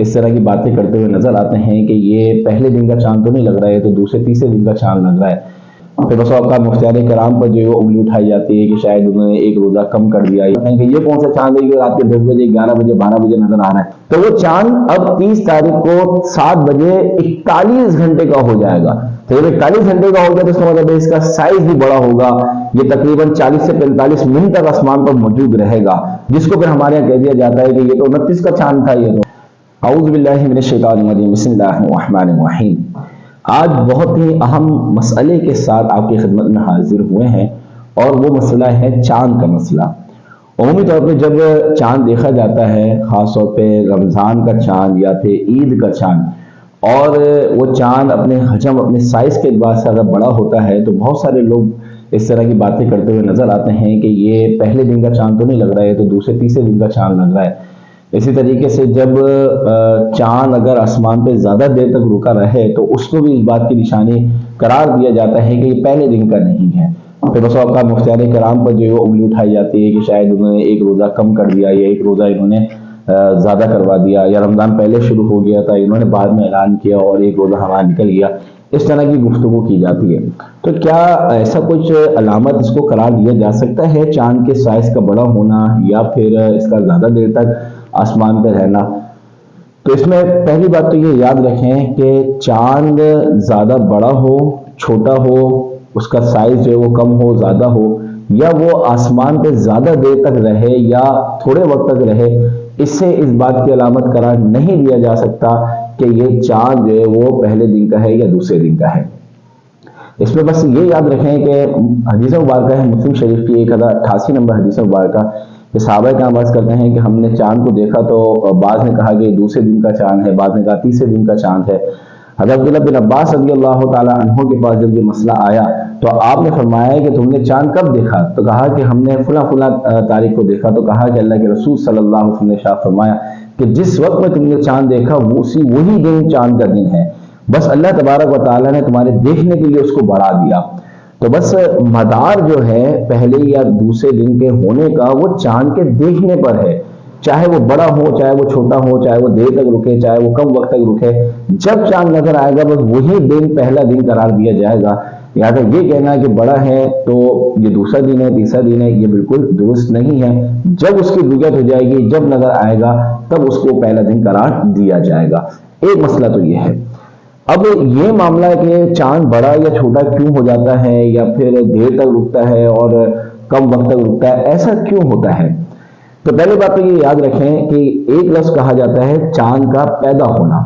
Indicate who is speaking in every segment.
Speaker 1: اس طرح کی باتیں کرتے ہوئے نظر آتے ہیں کہ یہ پہلے دن کا چاند تو نہیں لگ رہا ہے، تو دوسرے تیسرے دن کا چاند لگ رہا ہے۔ پھر بس اوقات مفتیان کرام پر جو ہے وہ انگلی اٹھائی جاتی ہے کہ شاید انہوں نے ایک روزہ کم کر دیا، کہ یہ کون سا چاند ہے کہ رات کے 10 بجے 11 بجے 12 بجے نظر آ رہا ہے۔ تو وہ چاند اب 30 تاریخ کو 7 بجے 41 گھنٹے کا ہو جائے گا۔ تو جب 41 گھنٹے کا ہو گیا تو اس کا مطلب ہے اس کا سائز بھی بڑا ہوگا، یہ تقریباً 40 سے 45 منٹ تک آسمان پر موجود رہے گا، جس کو پھر ہمارے یہاں کہہ دیا جاتا ہے کہ یہ تو 29 کا چاند تھا۔ یہ تو اعوذ باللہ من الشیطان الرجیم، بسم اللہ الرحمن الرحیم۔ آج بہت ہی اہم مسئلے کے ساتھ آپ کی خدمت میں حاضر ہوئے ہیں، اور وہ مسئلہ ہے چاند کا مسئلہ۔ عمومی طور پہ جب چاند دیکھا جاتا ہے، خاص طور پہ رمضان کا چاند یا پھر عید کا چاند، اور وہ چاند اپنے حجم اپنے سائز کے اعتبار سے اگر بڑا ہوتا ہے تو بہت سارے لوگ اس طرح کی باتیں کرتے ہوئے نظر آتے ہیں کہ یہ پہلے دن کا چاند تو نہیں لگ رہا ہے، تو دوسرے تیسرے دن کا چاند لگ رہا ہے۔ اسی طریقے سے جب چاند اگر آسمان پہ زیادہ دیر تک رکا رہے تو اس کو بھی اس بات کی نشانی قرار دیا جاتا ہے کہ یہ پہلے دن کا نہیں ہے۔ پھر بس اوقات مفتیان کرام پر جو ہے وہ انگلی اٹھائی جاتی ہے کہ شاید انہوں نے ایک روزہ کم کر دیا، یا ایک روزہ انہوں نے زیادہ کروا دیا، یا رمضان پہلے شروع ہو گیا تھا انہوں نے بعد میں اعلان کیا اور ایک روزہ ہمارا نکل گیا۔ اس طرح کی گفتگو کی جاتی ہے۔ تو کیا ایسا کچھ علامت اس کو قرار دیا جا سکتا ہے، چاند کے سائز کا بڑا ہونا یا پھر اس کا زیادہ دیر تک آسمان پہ رہنا؟ تو اس میں پہلی بات تو یہ یاد رکھیں کہ چاند زیادہ بڑا ہو، چھوٹا ہو، اس کا سائز جو ہے وہ کم ہو، زیادہ ہو، یا وہ آسمان پہ زیادہ دیر تک رہے یا تھوڑے وقت تک رہے، اس سے اس بات کی علامت قرار نہیں دیا جا سکتا کہ یہ چاند جو ہے وہ پہلے دن کا ہے یا دوسرے دن کا ہے۔ اس میں بس یہ یاد رکھیں کہ حدیث مبارکہ ہے مسلم شریف کی 1088 نمبر حدیث مبارکہ، کہ صحابہ کرام عرض کرتے ہیں کہ ہم نے چاند کو دیکھا تو بعض نے کہا کہ دوسرے دن کا چاند ہے، بعض نے کہا تیسرے دن کا چاند ہے۔ حضرت عبداللہ بن عباس رضی اللہ تعالیٰ عنہ کے پاس جب یہ مسئلہ آیا تو آپ نے فرمایا کہ تم نے چاند کب دیکھا؟ تو کہا کہ ہم نے فلاں فلاں تاریخ کو دیکھا۔ تو کہا کہ اللہ کے رسول صلی اللہ علیہ وسلم نے ارشاد فرمایا کہ جس وقت میں تم نے چاند دیکھا وہی دن چاند کا دن ہے، بس اللہ تبارک و تعالیٰ نے تمہارے دیکھنے کے لیے اس کو بڑھا دیا۔ تو بس مدار جو ہے پہلے یا دوسرے دن کے ہونے کا وہ چاند کے دیکھنے پر ہے، چاہے وہ بڑا ہو، چاہے وہ چھوٹا ہو، چاہے وہ دیر تک رکے، چاہے وہ کم وقت تک رکے، جب چاند نظر آئے گا بس وہی دن پہلا دن قرار دیا جائے گا۔ لہٰذا یہ کہنا کہ بڑا ہے تو یہ دوسرا دن ہے، تیسرا دن ہے، یہ بالکل درست نہیں ہے۔ جب اس کی رؤیت ہو جائے گی، جب نظر آئے گا، تب اس کو پہلا دن قرار دیا جائے گا۔ ایک مسئلہ تو یہ ہے۔ اب یہ معاملہ ہے کہ چاند بڑا یا چھوٹا کیوں ہو جاتا ہے، یا پھر دیر تک رکتا ہے اور کم وقت تک رکتا ہے، ایسا کیوں ہوتا ہے؟ تو پہلی بات تو یہ یاد رکھیں کہ ایک لفظ کہا جاتا ہے چاند کا پیدا ہونا۔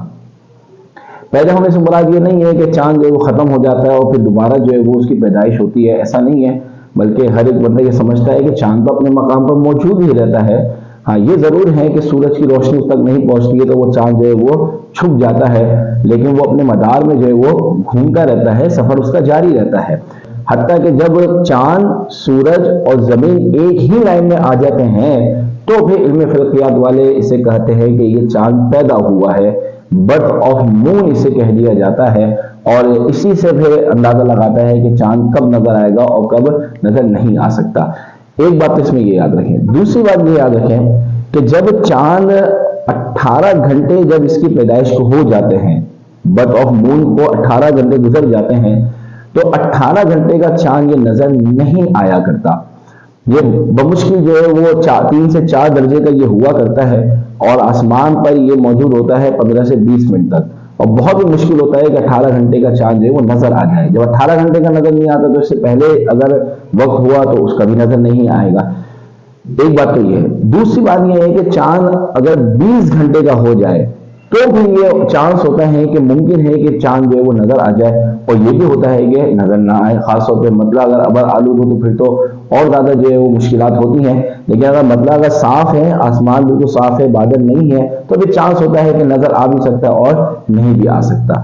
Speaker 1: پیدا ہونے سے مراد یہ نہیں ہے کہ چاند جو ہے وہ ختم ہو جاتا ہے اور پھر دوبارہ جو ہے وہ اس کی پیدائش ہوتی ہے، ایسا نہیں ہے، بلکہ ہر ایک بندہ یہ سمجھتا ہے کہ چاند تو اپنے مقام پر موجود ہی رہتا ہے۔ ہاں یہ ضرور ہے کہ سورج کی روشنی اس تک نہیں پہنچتی ہے تو وہ چاند جو ہے وہ چھپ جاتا ہے، لیکن وہ اپنے مدار میں جو ہے وہ گھومتا رہتا ہے، سفر اس کا جاری رہتا ہے۔ حتیٰ کہ جب چاند، سورج اور زمین ایک ہی لائن میں آ جاتے ہیں تو پھر علم فلکیات والے اسے کہتے ہیں کہ یہ چاند پیدا ہوا ہے، برتھ آف مون اسے کہہ دیا جاتا ہے، اور اسی سے پھر اندازہ لگاتا ہے کہ چاند کب نظر آئے گا اور کب نظر نہیں آ سکتا۔ ایک بات اس میں یہ یاد رکھیں۔ دوسری بات یہ یاد رکھیں کہ جب چاند 18 گھنٹے جب اس کی پیدائش کو ہو جاتے ہیں، برتھ آف مون کو 18 گھنٹے گزر جاتے ہیں، تو 18 گھنٹے کا چاند یہ نظر نہیں آیا کرتا۔ یہ بمشکل جو ہے وہ 3 سے 4 درجے کا یہ ہوا کرتا ہے، اور آسمان پر یہ موجود ہوتا ہے 15 سے 20 منٹ تک، اور بہت ہی مشکل ہوتا ہے کہ 18 گھنٹے کا چاند جو ہے وہ نظر آ جائے۔ جب 18 گھنٹے کا نظر نہیں آتا تو اس سے پہلے اگر وقت ہوا تو اس کا بھی نظر نہیں آئے گا۔ ایک بات تو یہ ہے۔ دوسری بات یہ ہے کہ چاند اگر 20 گھنٹے کا ہو جائے تو پھر یہ چانس ہوتا ہے کہ ممکن ہے کہ چاند جو ہے وہ نظر آ جائے، اور یہ بھی ہوتا ہے کہ نظر نہ آئے۔ خاص طور پہ مطلع اگر ابر آلود ہو تو پھر تو اور زیادہ جو ہے وہ مشکلات ہوتی ہیں، لیکن اگر مطلع اگر صاف ہے، آسمان بالکل صاف ہے، بادل نہیں ہے، تو پھر چانس ہوتا ہے کہ نظر آ بھی سکتا ہے اور نہیں بھی آ سکتا۔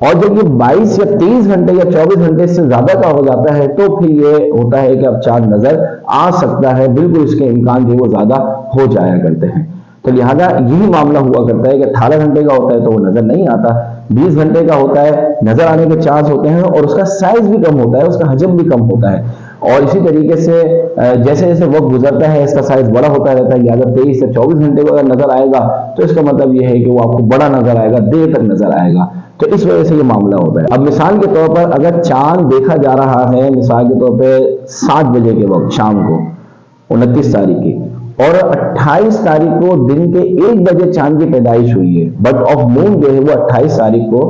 Speaker 1: اور جب یہ 22 یا 23 گھنٹے یا 24 گھنٹے سے زیادہ کا ہو جاتا ہے تو پھر یہ ہوتا ہے کہ اب چاند نظر آ سکتا ہے، بالکل اس کے امکان جو ہے وہ زیادہ ہو جایا کرتے ہیں۔ تو لہذا یہی معاملہ ہوا کرتا ہے کہ 18 گھنٹے کا ہوتا ہے تو وہ نظر نہیں آتا، 20 گھنٹے کا ہوتا ہے نظر آنے کے چانس ہوتے ہیں، اور اس کا سائز بھی کم ہوتا ہے، اس کا حجم بھی کم ہوتا ہے، اور اسی طریقے سے جیسے جیسے وقت گزرتا ہے اس کا سائز بڑا ہوتا رہتا ہے، لہٰذا 23 سے 24 گھنٹے کو اگر نظر آئے گا تو اس کا مطلب یہ ہے کہ وہ آپ کو بڑا نظر آئے گا، دیر تک نظر آئے گا، تو اس وجہ سے یہ معاملہ ہوتا ہے۔ اب مثال کے طور پر اگر چاند دیکھا جا رہا ہے مثال کے طور پہ 7 بجے کے وقت شام کو 29 تاریخ کی، اور 28 تاریخ کو دن کے 1 بجے چاند کی پیدائش ہوئی ہے، برتھ آف مون جو ہے وہ 28 تاریخ کو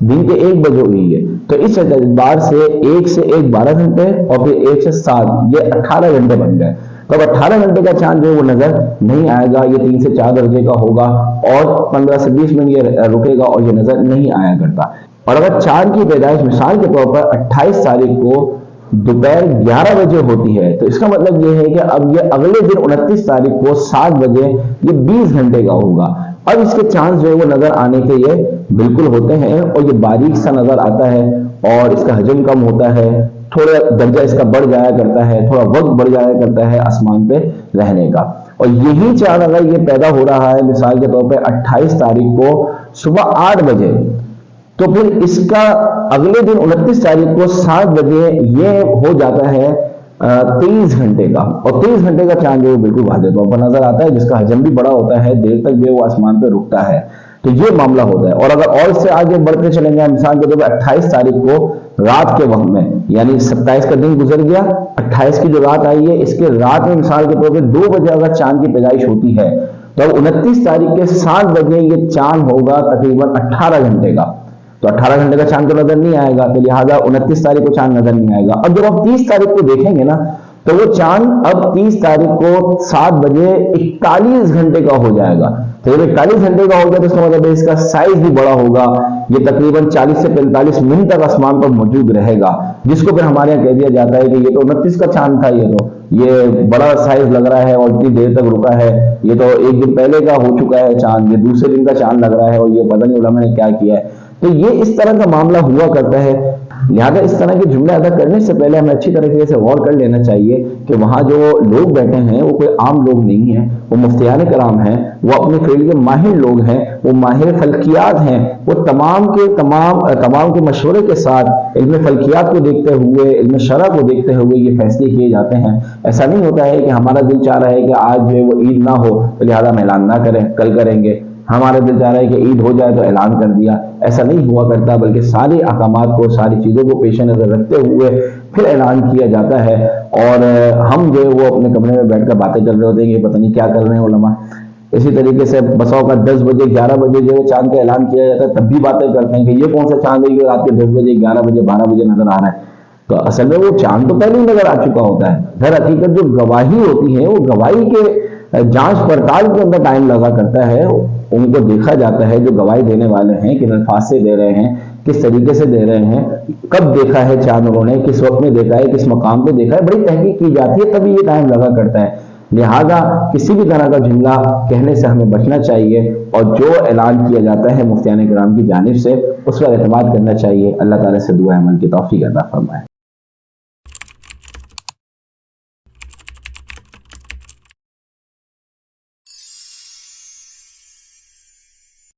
Speaker 1: دن کے 1 بجے ہوئی ہے، تو اس اعتبار سے 1 سے 1 12 گھنٹے اور پھر 1 سے 7 یہ 18 گھنٹے بن گئے۔ تو اب 18 گھنٹے کا چاند جو ہے وہ نظر نہیں آئے گا، یہ 3 سے 4 درجے کا ہوگا اور 15 سے 20 منٹ یہ رکے گا اور یہ نظر نہیں آیا کرتا۔ اور اگر چاند کی پیدائش مثال کے طور پر 28 تاریخ کو دوپہر 11 بجے ہوتی ہے، تو اس کا مطلب یہ ہے کہ اب یہ اگلے دن 29 تاریخ کو 7 بجے یہ 20 گھنٹے کا ہوگا۔ اب اس کے چانس جو ہے وہ نظر آنے کے یہ بالکل ہوتے ہیں، اور یہ باریک سا نظر آتا ہے اور اس کا حجم کم ہوتا ہے، تھوڑا درجہ اس کا بڑھ جایا کرتا ہے، تھوڑا وقت بڑھ جایا کرتا ہے آسمان پہ رہنے کا۔ اور یہی چاند اگر یہ پیدا ہو رہا ہے مثال کے طور پہ 28 تاریخ کو صبح 8 بجے، تو پھر اس کا اگلے دن 29 تاریخ کو 7 بجے یہ ہو جاتا ہے 23 گھنٹے کا، اور 23 گھنٹے کا چاند جو بالکل واضح طور پر نظر آتا ہے، جس کا حجم بھی بڑا ہوتا ہے، دیر تک جو وہ آسمان پہ رکتا ہے، تو یہ معاملہ ہوتا ہے۔ اور اگر اور اس سے آگے بڑھتے چلیں گے مثال کے طور پر 28 تاریخ کو رات کے وقت میں، یعنی 27 کا دن گزر گیا، 28 کی جو رات آئی ہے اس کے رات میں مثال کے طور پر 2 بجے اگر چاند کی پیدائش ہوتی ہے، تو اب 29 تاریخ کے 7 بجے یہ چاند ہوگا تقریباً 18 گھنٹے کا، تو 18 گھنٹے کا چاند تو نظر نہیں آئے گا، تو لہٰذا 29 تاریخ کو چاند نظر نہیں آئے گا۔ اب جب آپ 30 تاریخ کو دیکھیں گے نا تو وہ چاند اب 30 تاریخ کو 7 بجے 41 گھنٹے کا ہو جائے گا، تو جب 41 گھنٹے کا ہو گیا تو اس کا مطلب ہے اس کا سائز بھی بڑا ہوگا، یہ تقریباً 40 سے 45 منٹ تک آسمان پر موجود رہے گا، جس کو پھر ہمارے یہاں کہہ دیا جاتا ہے کہ یہ تو 29 کا چاند تھا، یہ بڑا سائز لگ رہا ہے اور اتنی دیر تک رکا ہے، یہ تو ایک دن پہلے کا ہو چکا ہے چاند، یہ دوسرے دن کا چاند لگ رہا ہے اور یہ پتہ نہیں علماء نے کیا کیا ہے۔ تو یہ اس طرح کا معاملہ ہوا کرتا ہے، لہذا اس طرح کے جملے ادا کرنے سے پہلے ہمیں اچھی طریقے سے غور کر لینا چاہیے کہ وہاں جو لوگ بیٹھے ہیں وہ کوئی عام لوگ نہیں ہیں، وہ مفتیان کرام ہیں، وہ اپنے فیلڈ کے ماہر لوگ ہیں، وہ ماہر فلکیات ہیں، وہ تمام کے مشورے کے ساتھ علم فلکیات کو دیکھتے ہوئے، علم شرع کو دیکھتے ہوئے یہ فیصلے کیے جاتے ہیں۔ ایسا نہیں ہوتا ہے کہ ہمارا دل چاہ رہا ہے کہ آج جو ہے وہ عید نہ ہو تو لہذا ہم اعلان نہ کریں، کل کریں گے، ہمارا دل چاہ رہا ہے کہ عید ہو جائے تو اعلان کر دیا، ایسا نہیں ہوا کرتا، بلکہ سارے احکامات کو، ساری چیزوں کو پیش نظر رکھتے ہوئے پھر اعلان کیا جاتا ہے۔ اور ہم جو ہے وہ اپنے کمرے میں بیٹھ کر باتیں کر رہے ہوتے ہیں کہ پتہ نہیں کیا کر رہے ہیں علماء، اسی طریقے سے بسا اوقات 10 بجے 11 بجے جو ہے چاند کا اعلان کیا جاتا ہے تب بھی باتیں کرتے ہیں کہ یہ کون سا چاند ہے کہ رات کے 10 بجے 11 بجے 12 بجے نظر آ رہا ہے، تو اصل میں وہ چاند تو پہلے ہی نظر آ چکا ہوتا ہے۔ در حقیقت جو گواہی ہوتی ہے وہ گواہی کے جانچ پڑتال کے اندر ٹائم لگا کرتا ہے، ان کو دیکھا جاتا ہے جو گواہی دینے والے ہیں کن الفاظ سے دے رہے ہیں، کس طریقے سے دے رہے ہیں، کب دیکھا ہے چاند انہوں نے، کس وقت میں دیکھا ہے، کس مقام پہ دیکھا ہے، بڑی تحقیق کی جاتی ہے، تبھی یہ ٹائم لگا کرتا ہے۔ لہذا کسی بھی طرح کا جملہ کہنے سے ہمیں بچنا چاہیے، اور جو اعلان کیا جاتا ہے مفتیان کرام کی جانب سے اس پر اعتماد کرنا چاہیے۔ اللہ تعالیٰ سے دعا عمل کی توفیق عطا فرمائے۔